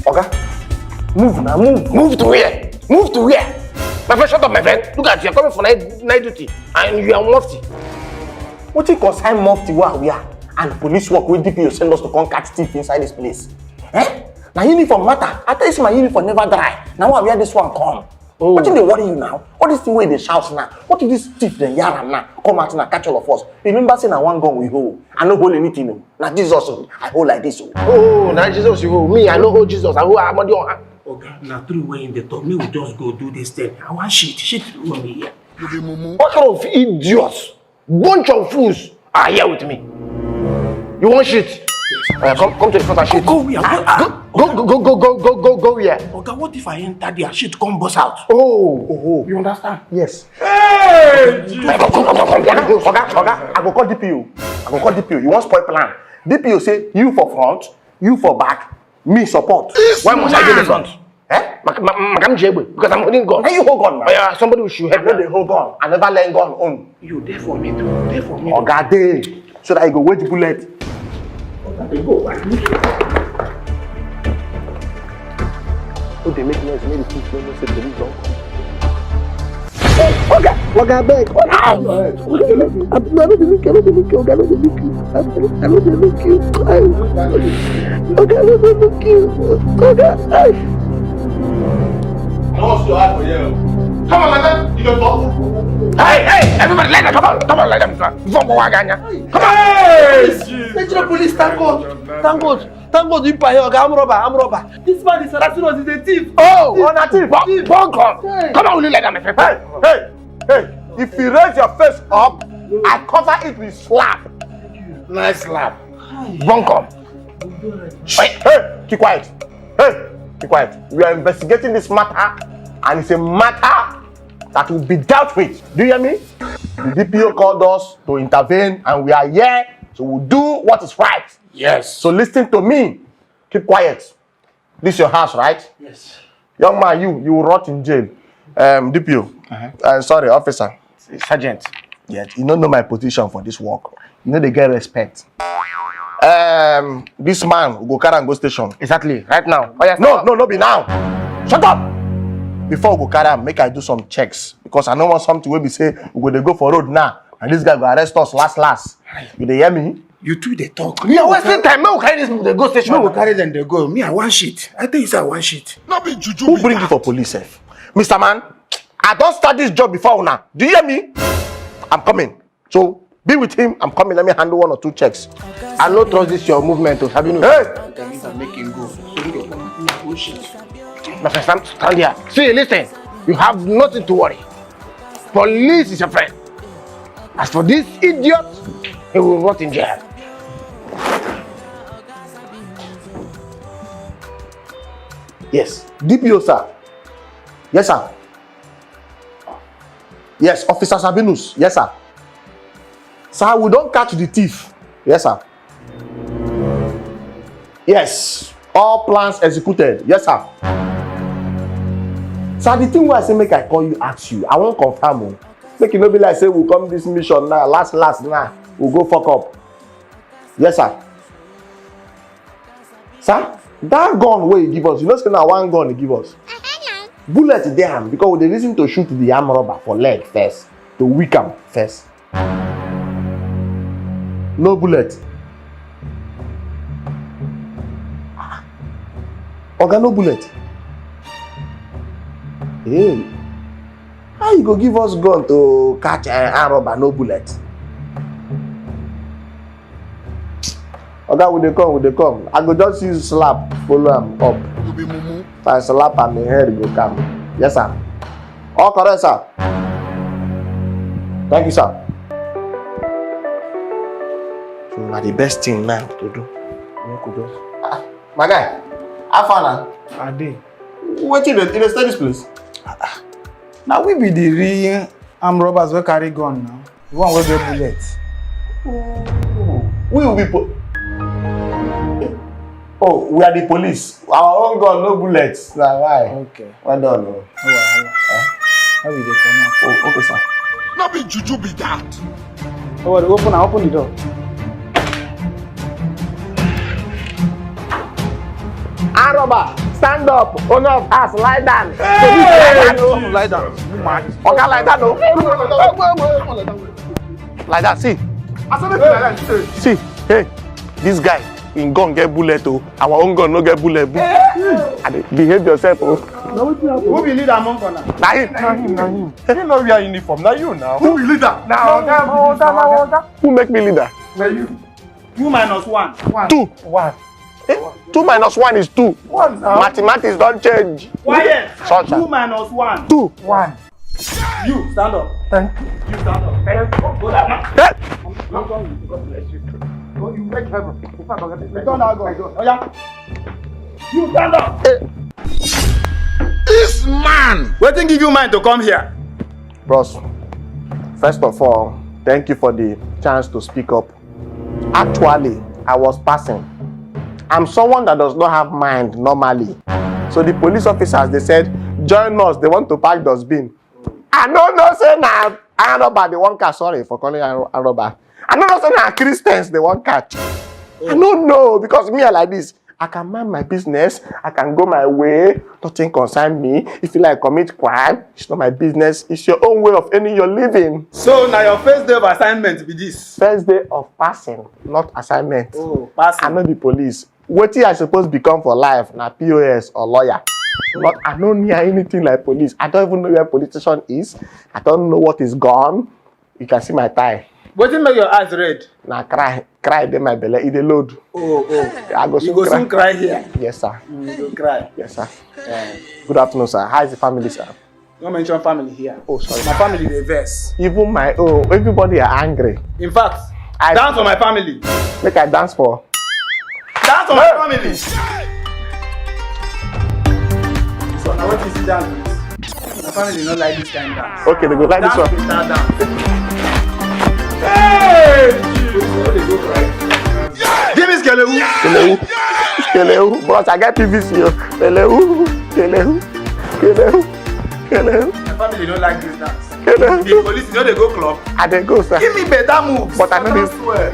Okay. Move now, move. Move to where? Move to where? My friend, shut up, my friend. Look at you, you're coming for night duty, and you are mufti. What you consign mufti where we are? And police work with DPO send us to come catch thief inside this place. Now uniform matter. I tell you, my uniform never dry. Now I wear this one come. Oh. What did they worry you now? What is the way they shout now? What is this thief then yaram now? Come out and catch all of us. Remember saying I one gun we hold. I no hold anything. Now Jesus, I hold like this. Oh, now Jesus you hold. Me, I no hold Jesus. I hold Amadi on hand. Okay, now through way in the top, me will just go do this thing. I want shit on me here. What kind of idiots? Bunch of fools are here with me. You want shit? Yes. Come to the front and shit. Go here. Go here. Okay, what if I enter there? Shit come bust out. Oh. You understand? Yes. Hey! Oga, I go call DPO. You want spoil plan? DPO say you for front, you for back, me support. Why must I be the front? Because I'm holding gun. How you hold gun now? Yeah, somebody will shoot head. I know they hold gun. I never let gun on. You there for me too. There for me. Oga dey. So that I go wait the bullet. They go back. Oh, they make noise. Maybe the police say police don't come. Oga beg. I What's your eye for you? Come on, madam. You don't talk. Hey, everybody, let them. Come on, let them. Come on. Hey! Police, thank God, you pay your I'm robber. This man is Sabinus, is a thief. Oh, on a thief. Come on, will you let them, my friend? Hey, if you raise your face up, I cover it with slap. Nice slap. Bunkum. Hey, keep quiet. We are investigating this matter, and it's a matter that will be dealt with. Do you hear me? The DPO called us to intervene, and we are here, so we'll do what is right. Yes. So listen to me. Keep quiet. This is your house, right? Yes. Young man, you will rot in jail. DPO. Sorry, officer. Sergeant. Yes, you don't know my position for this work. You know they get respect. This man will go carry and go station. Exactly. Right now. Oh, yes, no, be now. Shut up. Before we go carry, make I do some checks because I don't want something where we say we go for road now, and this guy go arrest us last. You dey hear me? You two they talk. Me, I wasting time. Me will carry this the go station. Me will carry them they go. Me I want shit. I tell you say I want shit. Not be juju. Who bring you for police, sef? Mr. Man, I don't start this job before now. Do you hear me? I'm coming. So be with him. I'm coming. Let me handle 1 or 2 checks. I don't trust this your movement to Sabinus. Hey! Make him go. My friend, stand here. See, listen. You have nothing to worry. Police is your friend. As for this idiot, he will rot in jail. Yes. DPO, sir. Yes, sir. Yes, Officer Sabinus. Yes, sir. Sir, we don't catch the thief. Yes, sir. Yes. All plans executed. Yes, sir. Sir, the thing why I say make I call you, ask you, I won't confirm. Make it not be like say we'll come this mission now, last now. We'll go fuck up. Yes, sir. Sir, that gun where you give us, you know, say now 1 gun you give us. Bullet there because we dey reason to shoot the arm robber for leg first, to weak him first. No bullet. Oga, no bullet. Hey, how you go give us gun to catch an arm robber, no bullet? Oga, will they come? I go just use slap, follow him up. If I slap him, my head go come. Yes, sir. All correct, sir. Thank you, sir. So now the best thing now to do. My guy, how far now? I did. What you in the study place? Now we be the real armed robbers who carry gun now. The one with the bullets. We will be Oh, we are the police. Our own gun, no bullets. Nah, why? Okay. Well done. No wahala. How will they come out? Oh, okay, sir. Not be juju be that. Oh, open the door. Arm robber. Stand up. Owner of house, lie down. Lie down. Okay, lie down. Like that, see. See, hey, this guy in gun get bullet oh. Our own gun no get bullet. Behave yourself oh. Who be leader among us now? Na him. You know we are uniform. Now you now. Who be leader? Who make me leader? Now you. 2 minus 1. 2. 1. 2 minus 1 is 2. 1 now. Mathematics don't change. Quiet. Sunshine. 2 minus 1. 2. 1. You stand up. Thank you. You stand up. Go down. Hey. Go, you make heaven. Return that gun. Oh yeah. You stand up. This man. Wetin give you mind to come here? Bros, first of all, thank you for the chance to speak up. Actually, I was passing. I'm someone that does not have mind normally. So the police officers, they said, join us, they want to pack dustbin. I don't know, say now, iron robber, they won't catch. Sorry for calling iron robber. I don't know, say now, Christians, they won't catch. I don't know, because me, I like this. I can mind my business. I can go my way. Nothing concern me. If you like commit crime, it's not my business. It's your own way of earning your living. So now your first day of assignment be this. First day of passing, not assignment. Oh, passing. I know the police. What I supposed to become for life? Na POS or lawyer. But I don't hear anything like police. I don't even know where police station is. I don't know what is gone. You can see my tie. Wetin make your eyes red? Now cry dey my belly. It dey load. Oh. I go You go soon cry here. Yes, sir. You go cry. Yes, sir. Good afternoon, sir. How is the family, sir? Don't mention family here. Oh, sorry. My family dey vex. Even my everybody are angry. In fact, dance for my family. Make I dance for. Dance for my family. So now what is the dance? My family don't like this kind of dance. Okay, they go like this Dance one. with that dance. Hey! Give me skelewu. Kelehu. But I get PVC. Kelehu. My family don't like this dance. Kelehu. The police, you know they go club. I dey go, sir. Give me better moves. But I know don't this. swear.